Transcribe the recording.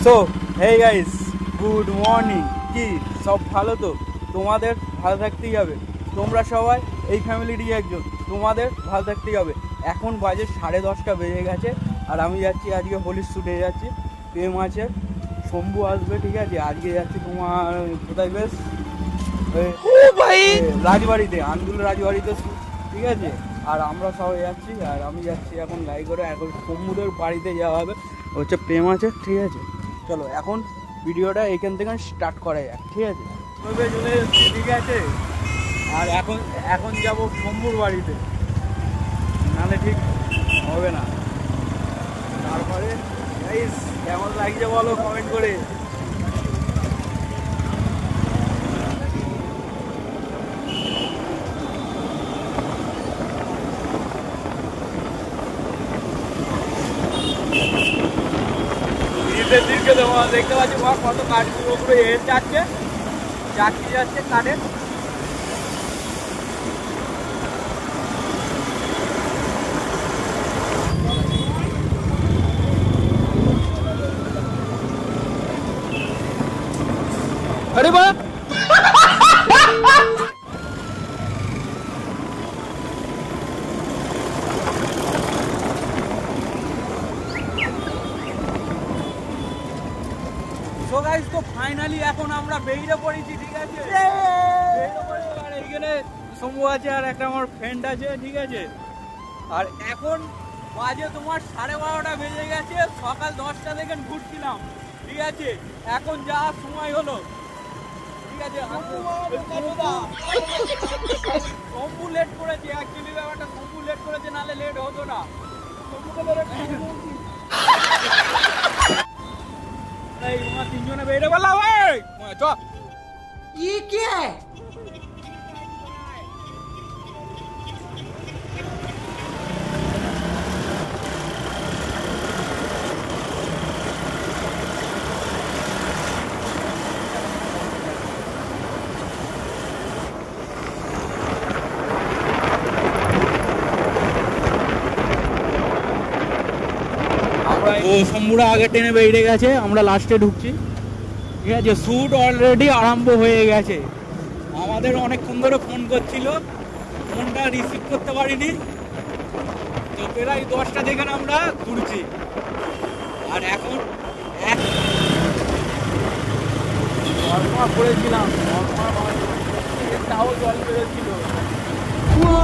So hey guys, good morning. কি সব ভালো তো? তোমাদের ভালো থাকতেই হবে। তোমরা সবাই এই ফ্যামিলিরই একজন, তোমাদের ভালো থাকতেই হবে। এখন বাজে 10:30 বেজে গেছে, আর আমি যাচ্ছি আজকে হোলির শ্যুটে যাচ্ছি। প্রেম আছে, শম্ভু আসবে, ঠিক আছে। আজকে যাচ্ছি তোমার কোথায় বেশ রাজবাড়িতে, আন্দুল রাজবাড়িতে শ্যুট, ঠিক আছে। আর আমরা সবাই যাচ্ছি, আর আমি যাচ্ছি এখন গাড়ি করে। এখন শম্ভুদের বাড়িতে যাওয়া হবে, হচ্ছে প্রেম আছে, ঠিক আছে। চলো এখন ভিডিওটা এখান থেকে স্টার্ট করা যাক, ঠিক আছে। তবে চলে যাচ্ছি, ঠিক আছে। আর এখন এখন যাব শম্ভুর বাড়িতে, নাহলে ঠিক হবে না। তারপরে গাইস কেমন লাগছে বলো কমেন্ট করে। দেখতে পাচ্ছি কত কাঠগুলো উপরে যাচ্ছে, চাকরি যাচ্ছে কাঠের। আরে বা তো গাইস, তো ফাইনালি এখন আমরা বেরিয়ে পড়েছি, ঠিক আছে। আর এইখানে শম্ভু আছে, আর একটা আমার ফ্রেন্ড আছে, ঠিক আছে। আর এখন বাজে তোমার 12:30 বেজে গেছে। সকাল 10টা থেকে ঘুরছিলাম, ঠিক আছে। এখন যাওয়ার সময় হলো, ঠিক আছে। শম্ভু লেট করেছে, অ্যাকচুয়ালি ব্যাপারটা শম্ভু লেট করেছে, নাহলে লেট হতো না। তিনজনে বেরিয়ে বললাম চ। ও শম্ভুরা আগে ট্রেনে বেরিয়ে গেছে, আমরা লাস্টে ঢুকছি, ঠিক আছে। শ্যুট অলরেডি আরম্ভ হয়ে গেছে। আমাদের অনেকক্ষণ ধরে ফোন করছিল, ফোনটা রিসিভ করতে পারিনি। তো প্রায় 10টা থেকে আমরা ঘুরছি। আর এখন করেছিলাম, তাও জল বেরোচ্ছিল।